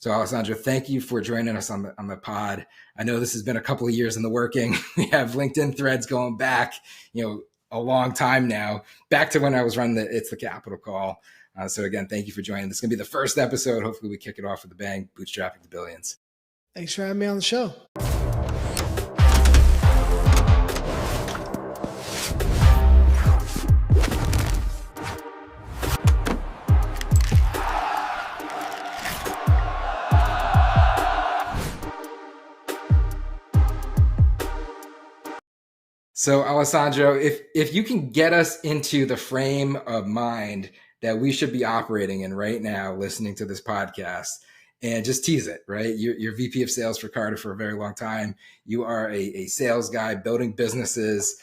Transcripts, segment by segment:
So Alessandro, thank you for joining us on the pod. I know this has been a couple of years in the working. We have LinkedIn threads going back, a long time now, back to when I was running It's the Capital Call. So again, thank you for joining. This is going to be the first episode. Hopefully we kick it off with a bang, bootstrapping to billions. Thanks for having me on the show. So Alessandro, if you can get us into the frame of mind that we should be operating in right now, listening to this podcast, and just tease it, right? You're VP of sales for Carter for a very long time. You are a sales guy building businesses.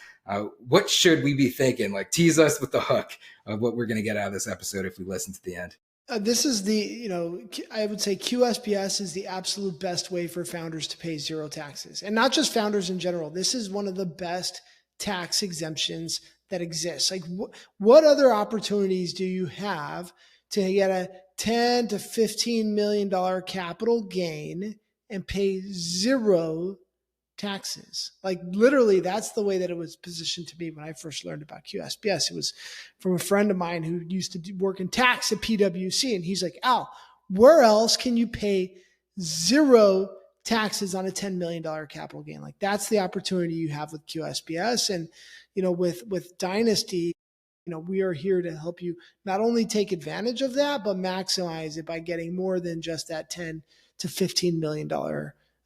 What should we be thinking? Like, tease us with the hook of what we're going to get out of this episode if we listen to the end. This is I would say QSBS is the absolute best way for founders to pay zero taxes. And not just founders in general. This is one of the best tax exemptions that exists. Like, what other opportunities do you have to get a $10 to $15 million capital gain and pay zero taxes? Like, literally, that's the way that it was positioned to me when I first learned about QSBS. It was from a friend of mine who used to work in tax at PwC. And he's like, Al, where else can you pay zero taxes on a $10 million capital gain? Like, that's the opportunity you have with QSBS. And, with Dynasty, we are here to help you not only take advantage of that, but maximize it by getting more than just that $10 to $15 million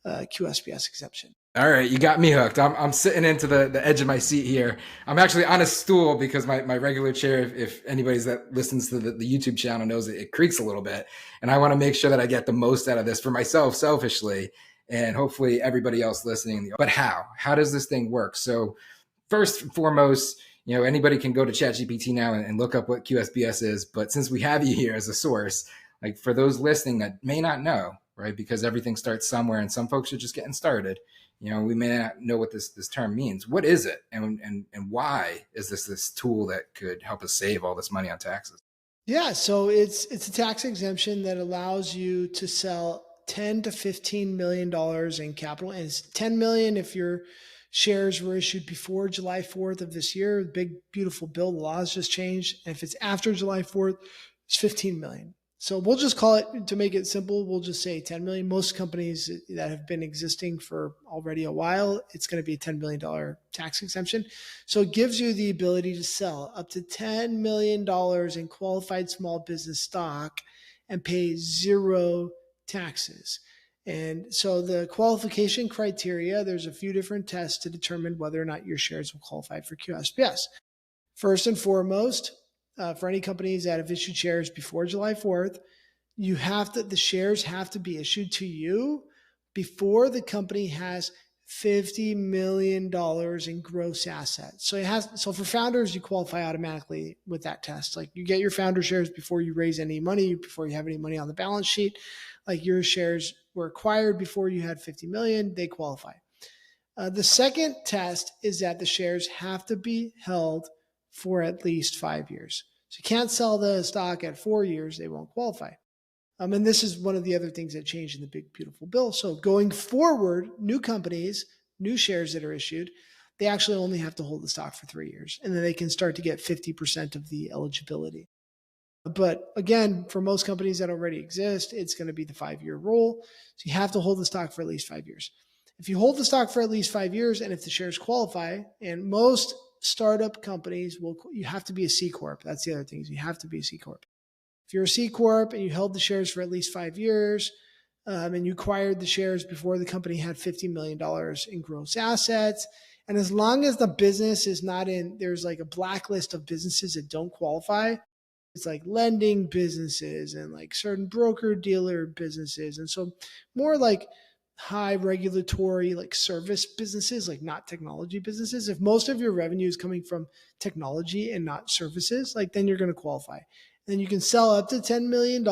QSBS exemption. All right, you got me hooked. I'm sitting into the edge of my seat here. I'm actually on a stool because my regular chair, if anybody that listens to the YouTube channel knows it creaks a little bit. And I want to make sure that I get the most out of this for myself selfishly, and hopefully everybody else listening. But how? How does this thing work? So first and foremost, anybody can go to ChatGPT now and look up what QSBS is. But since we have you here as a source, like for those listening that may not know, right, because everything starts somewhere and some folks are just getting started, we may not know what this term means. What is it? And why is this tool that could help us save all this money on taxes? Yeah, so it's a tax exemption that allows you to sell $10 to $15 million in capital. And it's $10 million if your shares were issued before July 4th of this year. The big, beautiful bill, the laws just changed. And if it's after July 4th, it's $15 million. So we'll just call it, to make it simple, we'll just say 10 million. Most companies that have been existing for already a while, it's going to be a $10 million tax exemption. So it gives you the ability to sell up to $10 million in qualified small business stock and pay zero taxes. And so the qualification criteria, there's a few different tests to determine whether or not your shares will qualify for QSBS. First and foremost, for any companies that have issued shares before July 4th, the shares have to be issued to you before the company has $50 million in gross assets. So for founders, you qualify automatically with that test. Like, you get your founder shares before you raise any money, before you have any money on the balance sheet. Like, your shares were acquired before you had 50 million, they qualify. The second test is that the shares have to be held for at least 5 years. So you can't sell the stock at 4 years, they won't qualify. And this is one of the other things that changed in the big, beautiful bill. So going forward, new companies, new shares that are issued, they actually only have to hold the stock for 3 years, and then they can start to get 50% of the eligibility. But again, for most companies that already exist, it's going to be the 5-year rule. So you have to hold the stock for at least 5 years. If you hold the stock for at least 5 years, and if the shares qualify, and most startup companies you have to be a C Corp. That's the other thing, is you have to be a C Corp. If you're a C Corp and you held the shares for at least 5 years, and you acquired the shares before the company had $50 million in gross assets, and as long as the business is not there's like a blacklist of businesses that don't qualify. It's like lending businesses and like certain broker dealer businesses. And so more like high regulatory, like service businesses, like not technology businesses. If most of your revenue is coming from technology and not services, like then you're going to qualify. Then you can sell up to $10 million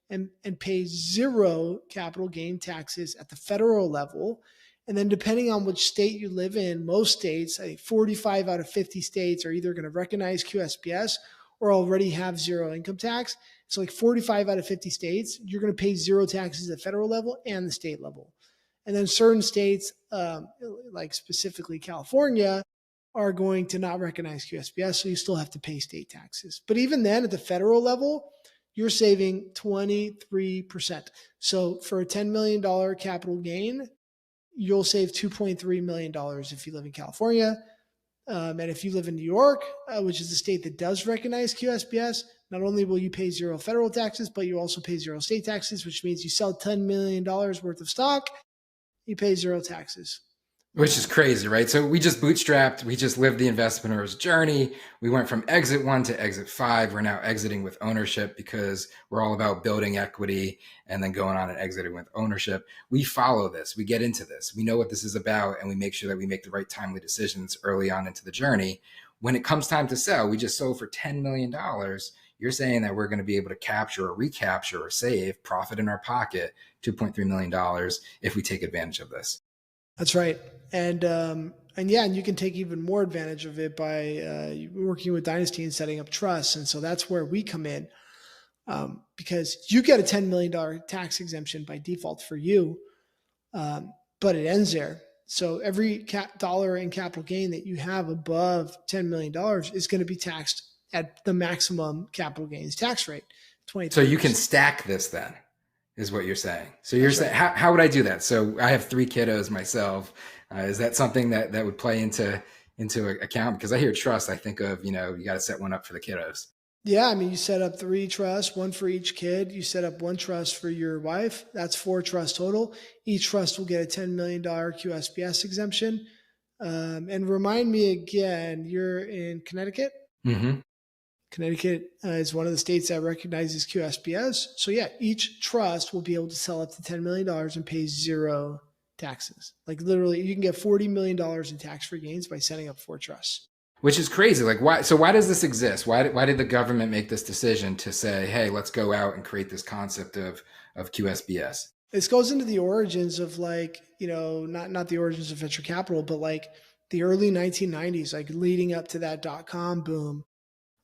and pay zero capital gain taxes at the federal level. And then depending on which state you live in, most states, I think 45 out of 50 states are either going to recognize QSBS or already have zero income tax. So like 45 out of 50 states, you're going to pay zero taxes at the federal level and the state level. And then certain states, like specifically California, are going to not recognize QSBS, so you still have to pay state taxes. But even then, at the federal level, you're saving 23%. So for a $10 million capital gain, you'll save $2.3 million if you live in California. And if you live in New York, which is the state that does recognize QSBS, not only will you pay zero federal taxes, but you also pay zero state taxes, which means you sell $10 million worth of stock, you pay zero taxes. Which is crazy, right? So we just bootstrapped. We just lived the investpreneur's journey. We went from exit 1 to exit 5. We're now exiting with ownership because we're all about building equity and then going on and exiting with ownership. We follow this. We get into this. We know what this is about, and we make sure that we make the right timely decisions early on into the journey. When it comes time to sell, we just sold for $10 million. You're saying that we're going to be able to capture or recapture or save profit in our pocket, $2.3 million, if we take advantage of this. That's right. And you can take even more advantage of it by working with Dynasty and setting up trusts. And so that's where we come in, because you get a $10 million tax exemption by default for you, but it ends there. So every dollar in capital gain that you have above $10 million is going to be taxed at the maximum capital gains tax rate, 20%. So you can stack this then, is what you're saying. So you're saying, how would I do that? So I have 3 kiddos myself. Is that something that would play into account? Because I hear trust, I think of, you got to set one up for the kiddos. Yeah. I mean, you set up 3 trusts, 1 for each kid. You set up 1 trust for your wife. That's 4 trusts total. Each trust will get a $10 million QSBS exemption. And remind me again, you're in Connecticut? Mm-hmm. Connecticut is one of the states that recognizes QSBS. So yeah, each trust will be able to sell up to $10 million and pay zero taxes. Like literally, you can get $40 million in tax-free gains by setting up 4 trusts. Which is crazy. Like, why? So why does this exist? Why did the government make this decision to say, hey, let's go out and create this concept of QSBS? This goes into the origins of not the origins of venture capital, but like the early 1990s, like leading up to that .com boom.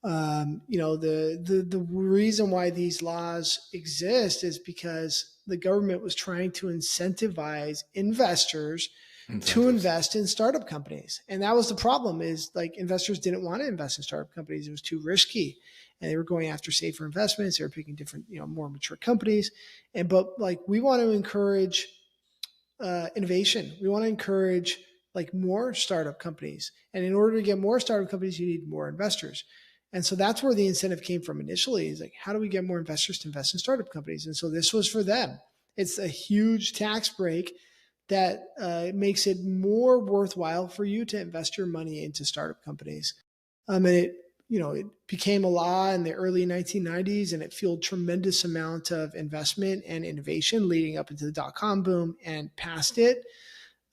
The reason why these laws exist is because the government was trying to incentivize investors to invest in startup companies. And that was the problem, is like investors didn't want to invest in startup companies. It was too risky, and they were going after safer investments. They were picking different, more mature companies. But like, we want to encourage innovation. We want to encourage like more startup companies. And in order to get more startup companies, you need more investors. And so that's where the incentive came from initially, is like, how do we get more investors to invest in startup companies? And so this was for them. It's a huge tax break that makes it more worthwhile for you to invest your money into startup companies. And it became a law in the early 1990s, and it fueled tremendous amount of investment and innovation leading up into the .com boom and past it.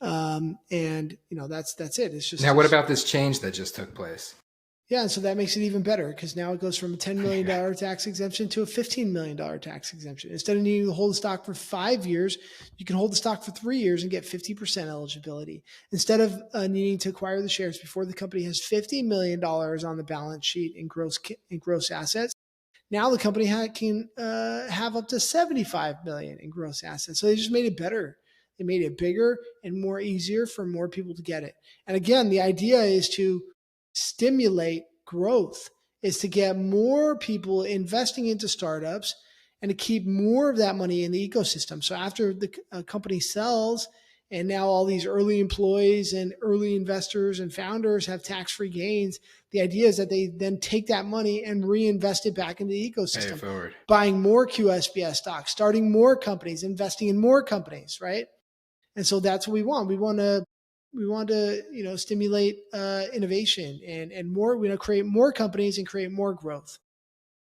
That's it. It's just, now, what about this change that just took place? Yeah, and so that makes it even better, because now it goes from a $10 million tax exemption to a $15 million tax exemption. Instead of needing to hold the stock for 5 years, you can hold the stock for 3 years and get 50% eligibility. Instead of needing to acquire the shares before the company has $50 million on the balance sheet in gross assets, now the company can have up to $75 million in gross assets. So they just made it better. They made it bigger and more easier for more people to get it. And again, the idea is to stimulate growth, is to get more people investing into startups and to keep more of that money in the ecosystem. So after the company sells, and now all these early employees and early investors and founders have tax-free gains, the idea is that they then take that money and reinvest it back into the ecosystem, buying more QSBS stocks, starting more companies, investing in more companies, right? And so that's what we want. We want to stimulate innovation and more. We want to create more companies and create more growth.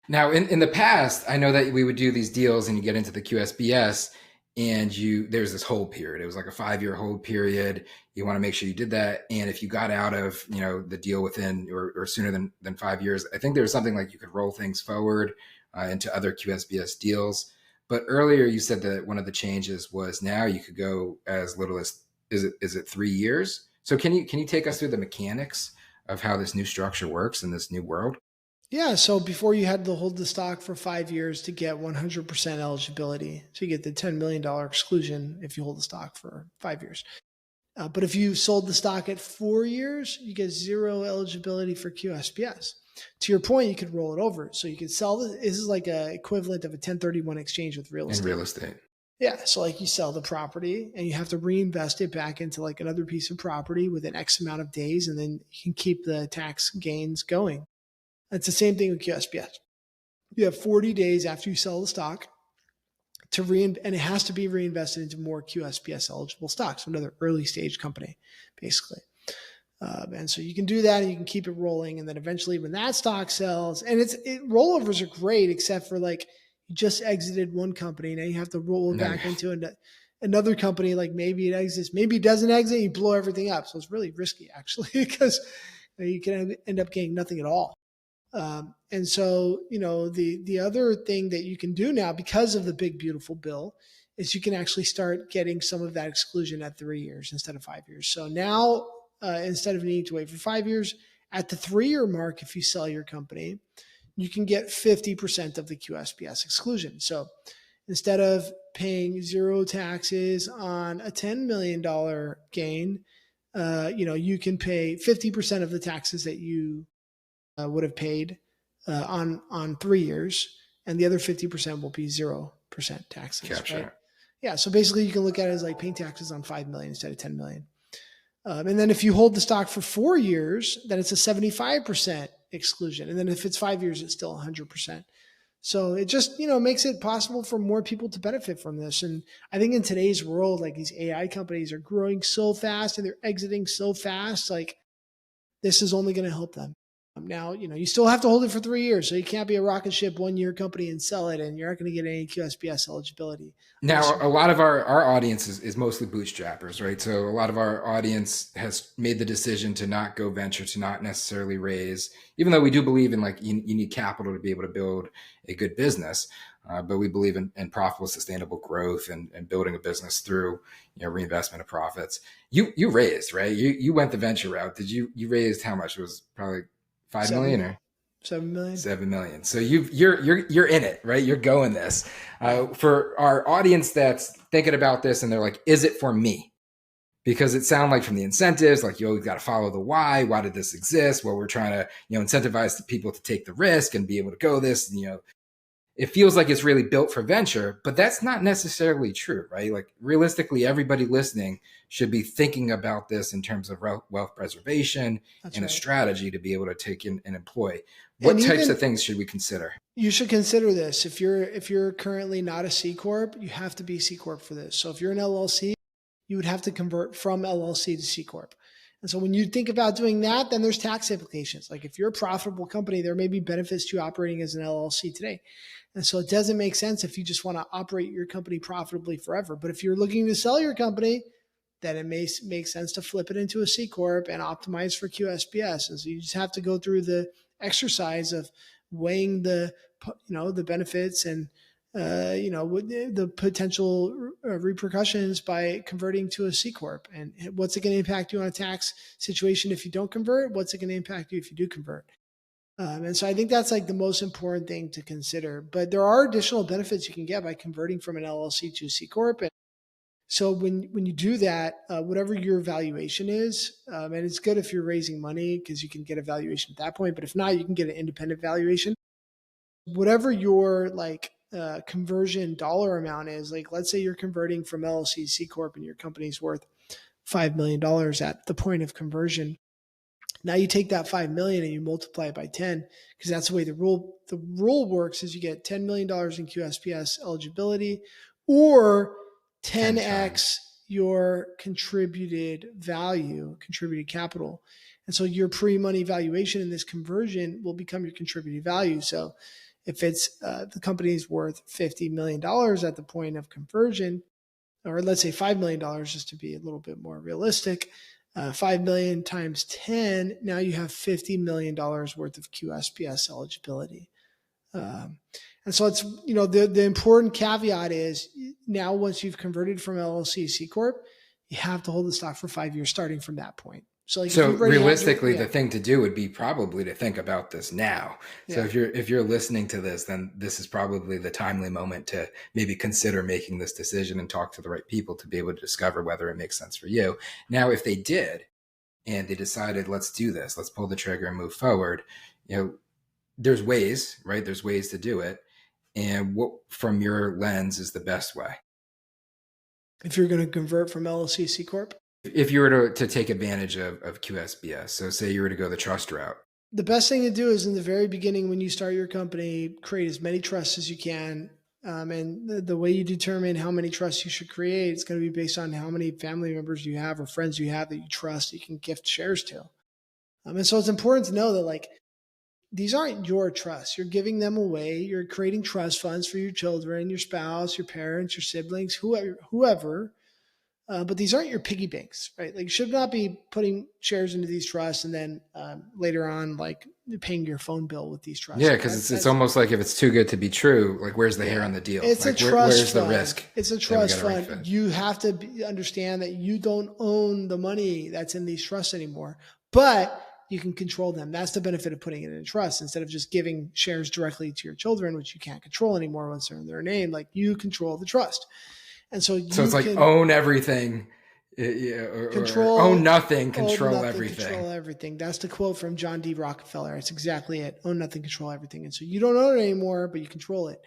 Now, in the past, I know that we would do these deals, and you get into the QSBS, and there's this hold period. It was like a 5-year hold period. You want to make sure you did that, and if you got out of the deal within or sooner than 5 years, I think there was something like you could roll things forward into other QSBS deals. But earlier you said that one of the changes was now you could go as little as is it 3 years? So can you take us through the mechanics of how this new structure works in this new world? Yeah. So before you had to hold the stock for 5 years to get 100% eligibility. So you get the $10 million exclusion if you hold the stock for 5 years. But if you sold the stock at 4 years, you get zero eligibility for QSBS. To your point, you could roll it over. So you could sell this. This is like a equivalent of a 1031 exchange with real In estate. real estate. Yeah. So like you sell the property and you have to reinvest it back into like another piece of property within X amount of days, and then you can keep the tax gains going. It's the same thing with QSBS. You have 40 days after you sell the stock to and it has to be reinvested into more QSBS eligible stocks, another early stage company, basically. And so you can do that and you can keep it rolling. And then eventually when that stock sells, and rollovers are great, except for like you just exited one company. Now you have to roll back into another company. Like maybe it exits, maybe it doesn't exit, you blow everything up. So it's really risky actually, because you can end up getting nothing at all. And so, the other thing that you can do now because of the big, beautiful bill is you can actually start getting some of that exclusion at 3 years instead of 5 years. So now, instead of needing to wait for 5 years, at the 3-year mark, if you sell your company, you can get 50% of the QSBS exclusion. So instead of paying zero taxes on a $10 million gain, you can pay 50% of the taxes that you would have paid on 3 years, and the other 50% will be 0% taxes. Capture. Right? Yeah. So basically, you can look at it as like paying taxes on 5 million instead of 10 million. And then if you hold the stock for 4 years, then it's a 75% exclusion. And then if it's 5 years, it's still 100%. So it just, makes it possible for more people to benefit from this. And I think in today's world, like these AI companies are growing so fast and they're exiting so fast, like this is only going to help them. Now, you still have to hold it for 3 years. So you can't be a rocket ship 1 year company and sell it, and you're not going to get any QSBS eligibility. Now, a lot of our audience is mostly bootstrappers, right? So a lot of our audience has made the decision to not go venture, to not necessarily raise, even though we do believe in like you need capital to be able to build a good business. But we believe in profitable, sustainable growth and building a business through reinvestment of profits. You raised, right? You went the venture route. You raised how much? It was probably 5 million or 7 million. 7 million. So you're in it, right? You're going this. For our audience that's thinking about this and they're like, is it for me? Because it sounds like from the incentives, like you always got to follow the why. Why did this exist? Well, we're trying to incentivize the people to take the risk and be able to go this. And, it feels like it's really built for venture, but that's not necessarily true, right? Like realistically, everybody listening should be thinking about this in terms of wealth preservation and a strategy to be able to take in and employ. What types of things should we consider? You should consider this. If you're currently not a C Corp, you have to be C Corp for this. So if you're an LLC, you would have to convert from LLC to C Corp. And so when you think about doing that, then there's tax implications. Like if you're a profitable company, there may be benefits to operating as an LLC today. And so it doesn't make sense if you just want to operate your company profitably forever. But if you're looking to sell your company, then it may make sense to flip it into a C Corp and optimize for QSBS. And so you just have to go through the exercise of weighing the benefits and the potential repercussions by converting to a C Corp. And what's it going to impact you on a tax situation if you don't convert? What's it going to impact you if you do convert? And so I think that's like the most important thing to consider. But there are additional benefits you can get by converting from an LLC to a C Corp. And so when you do that, whatever your valuation is, and it's good if you're raising money because you can get a valuation at that point. But if not, you can get an independent valuation. Whatever your conversion dollar amount is, like let's say you're converting from LLC to C Corp and your company's worth $5 million at the point of conversion. Now you take that 5 million and you multiply it by 10, because that's the way the rule works is you get $10 million in QSBS eligibility or 10x your contributed capital. And so your pre-money valuation in this conversion will become your contributed value. So if it's the company's worth $50 million at the point of conversion, or let's say $5 million just to be a little bit more realistic, 5 million times 10, now you have $50 million worth of QSBS eligibility. And so it's, the important caveat is now once you've converted from LLC to C Corp, you have to hold the stock for 5 years starting from that point. So like if So you've already had realistically, the thing to do would be probably to think about this now. So yeah. if you're listening to this, then this is probably the timely moment to maybe consider making this decision and talk to the right people to be able to discover whether it makes sense for you. Now, if they did and they decided, let's do this, let's pull the trigger and move forward, there's ways, right? There's ways to do it. And what from your lens is the best way? If you're going to convert from LLC C Corp? If you were to take advantage of QSBS, so say you were to go the trust route. The best thing to do is in the very beginning, when you start your company, create as many trusts as you can. And the way you determine how many trusts you should create, it's going to be based on how many family members you have or friends you have that you trust that you can gift shares to. And so it's important to know that like, these aren't your trusts. You're giving them away. You're creating trust funds for your children, your spouse, your parents, your siblings, whoever. But these aren't your piggy banks, right? Like you should not be putting shares into these trusts and then later on, like paying your phone bill with these trusts. Yeah, because it's almost like if it's too good to be true, like where's the hair on the deal? It's like, a trust where's fund. The risk? It's a trust fund. You have to understand that you don't own the money that's in these trusts anymore, but you can control them. That's the benefit of putting it in a trust instead of just giving shares directly to your children, which you can't control anymore once they're in their name. Like you control the trust. And so it's like own everything, or own nothing, control everything. Control everything. That's the quote from John D. Rockefeller. It's exactly it. Own nothing, control everything. And so you don't own it anymore, but you control it.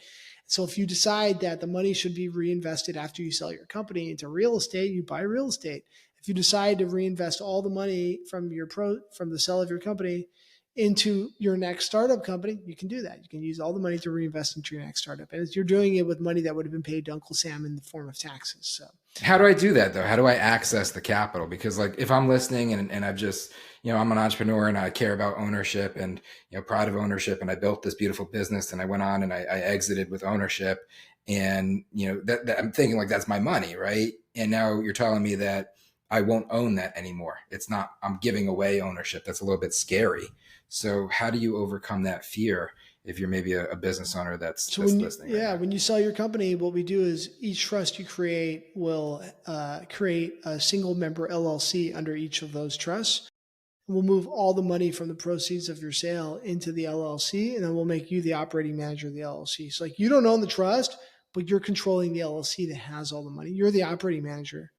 So if you decide that the money should be reinvested after you sell your company into real estate, you buy real estate. If you decide to reinvest all the money from the sale of your company into your next startup company, you can do that. You can use all the money to reinvest into your next startup. And you're doing it with money that would have been paid to Uncle Sam in the form of taxes. So how do I do that though? How do I access the capital? Because like if I'm listening and I've just, I'm an entrepreneur and I care about ownership and, pride of ownership, and I built this beautiful business and I went on and I exited with ownership, and, that I'm thinking like, that's my money. Right. And now you're telling me that I won't own that anymore. It's not, I'm giving away ownership. That's a little bit scary. So how do you overcome that fear if you're maybe a business owner that's listening? When you sell your company, what we do is each trust you create will create a single member LLC under each of those trusts. We'll move all the money from the proceeds of your sale into the LLC, and then we'll make you the operating manager of the LLC. So like you don't own the trust, but you're controlling the LLC that has all the money. You're the operating manager.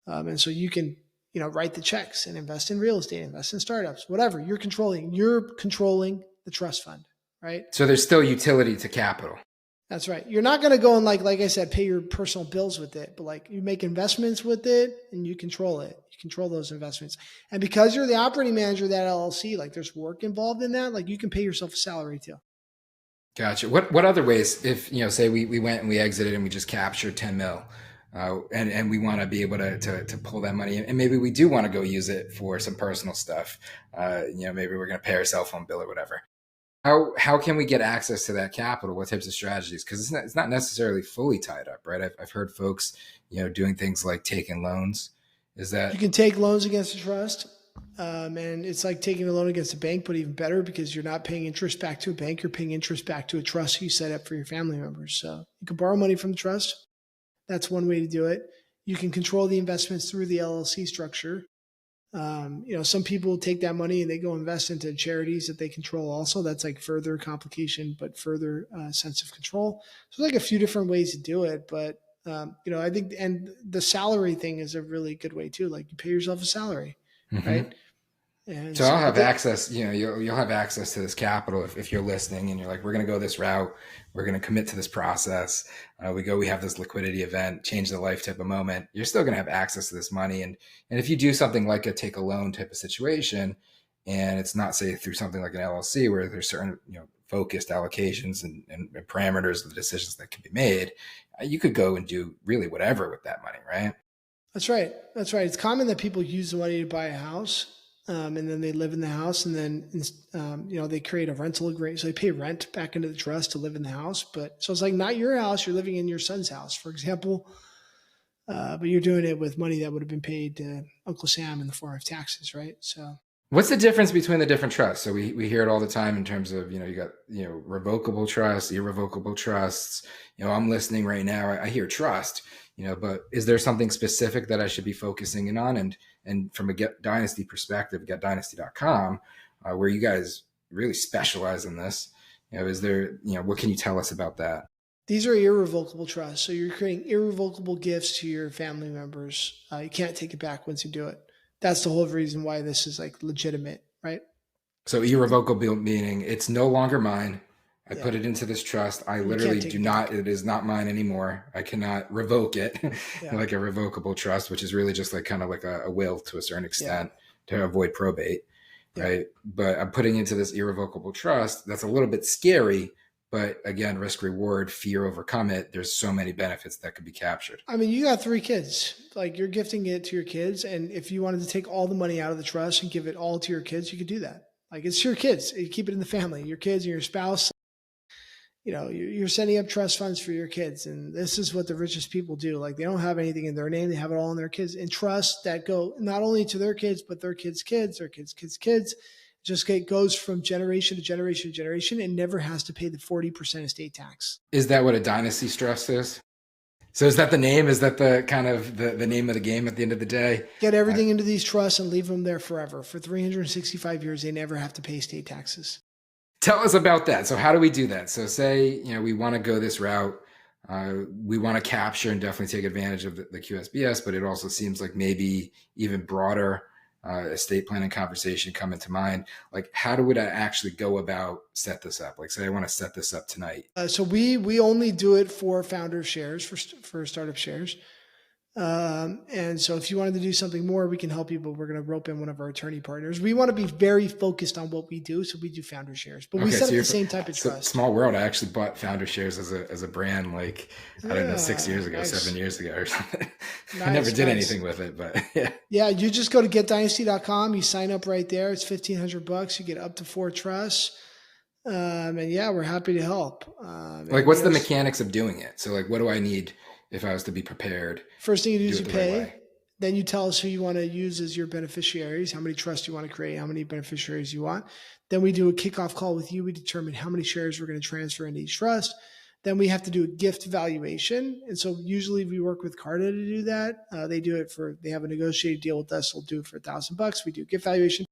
And so you can, write the checks and invest in real estate, invest in startups, whatever. You're controlling the trust fund, right? So there's still utility to capital. That's right. You're not going to go and like I said, pay your personal bills with it, but like you make investments with it and you control it. You control those investments. And because you're the operating manager of that LLC, like there's work involved in that, like you can pay yourself a salary too. Gotcha. What other ways, if, say we went and we exited and we just captured 10 mil, and we want to be able to pull that money in, and maybe we do want to go use it for some personal stuff. Maybe we're going to pay our cell phone bill or whatever. How can we get access to that capital? What types of strategies? Because it's not necessarily fully tied up, right? I've heard folks, doing things like taking loans. Is that you can take loans against a trust? And it's like taking a loan against a bank, but even better because you're not paying interest back to a bank. You're paying interest back to a trust you set up for your family members. So you can borrow money from the trust. That's one way to do it. You can control the investments through the LLC structure. Some people take that money and they go invest into charities that they control also. That's like further complication, but further sense of control. So like a few different ways to do it. But, I think, and the salary thing is a really good way too. Like you pay yourself a salary, right? And so I'll have access, you'll have access to this capital if you're listening and you're like, we're going to go this route. We're going to commit to this process. We have this liquidity event, change the life type of moment. You're still going to have access to this money. And if you do something like a take a loan type of situation, and it's not say through something like an LLC where there's certain, focused allocations and parameters of the decisions that can be made, you could go and do really whatever with that money, right? That's right. It's common that people use the money to buy a house. And then they live in the house, and then, they create a rental agreement. So they pay rent back into the trust to live in the house. But so it's like not your house. You're living in your son's house, for example. But you're doing it with money that would have been paid to Uncle Sam in the form of taxes, right? So what's the difference between the different trusts? So we hear it all the time in terms of, you got, revocable trusts, irrevocable trusts. I'm listening right now. I hear trust. but is there something specific that I should be focusing in on? And from a Get Dynasty perspective, getdynasty.com, where you guys really specialize in this, is there, what can you tell us about that? These are irrevocable trusts. So you're creating irrevocable gifts to your family members. You can't take it back once you do it. That's the whole reason why this is like legitimate, right? So irrevocable meaning it's no longer mine. I put it into this trust. I literally do not, it is not mine anymore. I cannot revoke it like a revocable trust, which is really just like kind of like a will to a certain extent to avoid probate, right? But I'm putting into this irrevocable trust. That's a little bit scary, but again, risk reward, fear overcome it. There's so many benefits that could be captured. I mean, you got 3 kids, like you're gifting it to your kids. And if you wanted to take all the money out of the trust and give it all to your kids, you could do that. Like it's your kids. You keep it in the family, your kids and your spouse. You're setting up trust funds for your kids. And this is what the richest people do. Like they don't have anything in their name. They have it all in their kids in trusts that go not only to their kids, but their kids' kids, their kids' kids' kids. Just goes from generation to generation to generation and never has to pay the 40% estate tax. Is that what a dynasty trust is? So is that the name? Is that the kind of the name of the game at the end of the day? Get everything into these trusts and leave them there forever. For 365 years, they never have to pay estate taxes. Tell us about that. So how do we do that? So say, we want to go this route. We want to capture and definitely take advantage of the QSBS, but it also seems like maybe even broader estate planning conversation come into mind. Like how would I actually go about set this up? Like say I want to set this up tonight. So we only do it for founder shares, for startup shares. And so if you wanted to do something more, we can help you, but we're going to rope in one of our attorney partners. We want to be very focused on what we do. So we do founder shares, but we set up the same type of trust. Small world. I actually bought founder shares as a brand, like, I don't know, 6 years ago, 7 years ago or something. I never did anything with it, but yeah. Yeah. You just go to getdynasty.com. You sign up right there. It's $1,500. You get up to 4 trusts. And yeah, we're happy to help. Like what's the mechanics of doing it? So like, what do I need if I was to be prepared? First thing you do is you pay. Then you tell us who you want to use as your beneficiaries, how many trusts you want to create, how many beneficiaries you want. Then we do a kickoff call with you. We determine how many shares we're going to transfer into each trust. Then we have to do a gift valuation. And so usually we work with Carta to do that. They have a negotiated deal with us. They'll do it for $1,000. We do a gift valuation.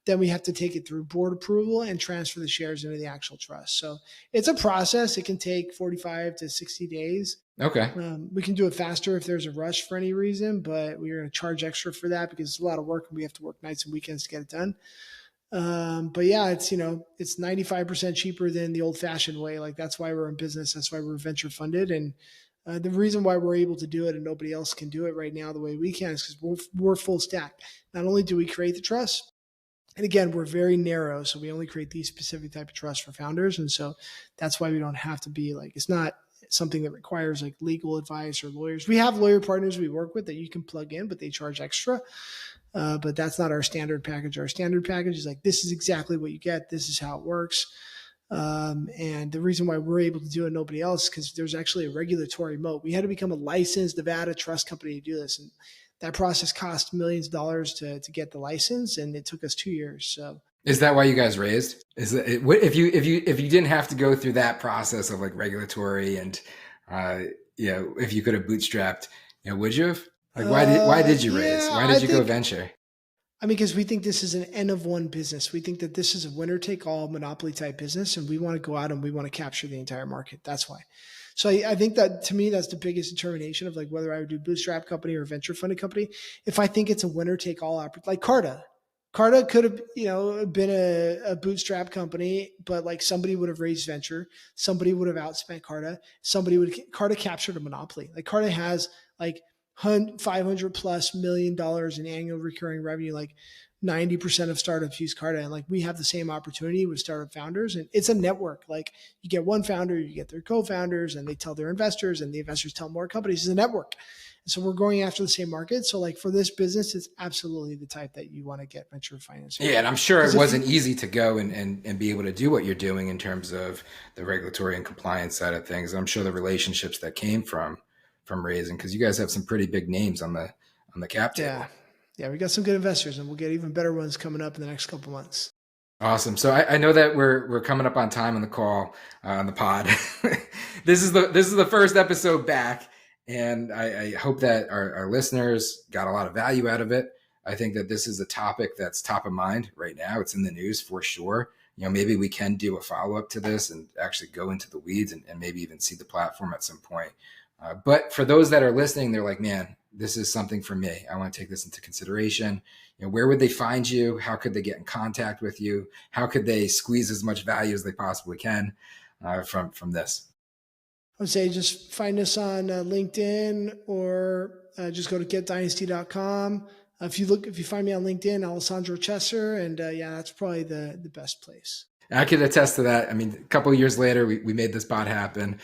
Then we have to take it through board approval and transfer the shares into the actual trust. So it's a process. It can take 45 to 60 days. Okay. We can do it faster if there's a rush for any reason, but we're going to charge extra for that because it's a lot of work and we have to work nights and weekends to get it done. But yeah, it's 95% cheaper than the old fashioned way. Like that's why we're in business. That's why we're venture funded. And the reason why we're able to do it and nobody else can do it right now the way we can is because we're full stack. Not only do we create the trust, and again, we're very narrow. So we only create these specific type of trusts for founders. And so that's why we don't have to be like, it's not something that requires like legal advice or lawyers. We have lawyer partners we work with that you can plug in, but they charge extra. But that's not our standard package. Our standard package is like, this is exactly what you get. This is how it works. And the reason why we're able to do it, nobody else, because there's actually a regulatory moat. We had to become a licensed Nevada trust company to do this. And that process cost millions of dollars to get the license, and it took us 2 years. So, is that why you guys raised? Is that if you didn't have to go through that process of like regulatory and if you could have bootstrapped, would you have? Like why did you raise? Why did you go venture? I mean, because we think this is an N of one business. We think that this is a winner take all monopoly type business, and we want to go out and we want to capture the entire market. That's why. So I think that to me, that's the biggest determination of like whether I would do bootstrap company or a venture funded company. If I think it's a winner take all, like Carta could have, been a bootstrap company, but like somebody would have raised venture. Somebody would have outspent Carta. Carta captured a monopoly. Like Carta has like $500+ million in annual recurring revenue. Like 90% of startups use Carta, and like we have the same opportunity with startup founders, and it's a network. Like you get one founder, you get their co-founders, and they tell their investors, and the investors tell more companies. It's a network. And so we're going after the same market. So like for this business, it's absolutely the type that you want to get venture financing. Yeah. And I'm sure it wasn't easy to go and be able to do what you're doing in terms of the regulatory and compliance side of things. I'm sure the relationships that came from raising, because you guys have some pretty big names on the cap table. Yeah, we got some good investors, and we'll get even better ones coming up in the next couple of months. Awesome. So I know that we're coming up on time on the call on the pod. This is the first episode back, And I hope that our listeners got a lot of value out of it. I think that this is a topic that's top of mind right now. It's in the news for sure. Maybe we can do a follow-up to this and actually go into the weeds and maybe even see the platform at some point. But for those that are listening, they're like, man, this is something for me. I want to take this into consideration. Where would they find you? How could they get in contact with you? How could they squeeze as much value as they possibly can from this? I would say just find us on LinkedIn, or just go to getdynasty.com. If you find me on LinkedIn, Alessandro Chesser, and that's probably the best place. I could attest to that. I mean, a couple of years later, we made this bot happen.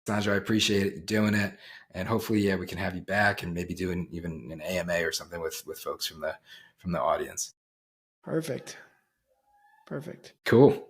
Sandro, I appreciate it doing it, and hopefully, we can have you back and maybe doing even an AMA or something with folks from the audience. Perfect. Cool.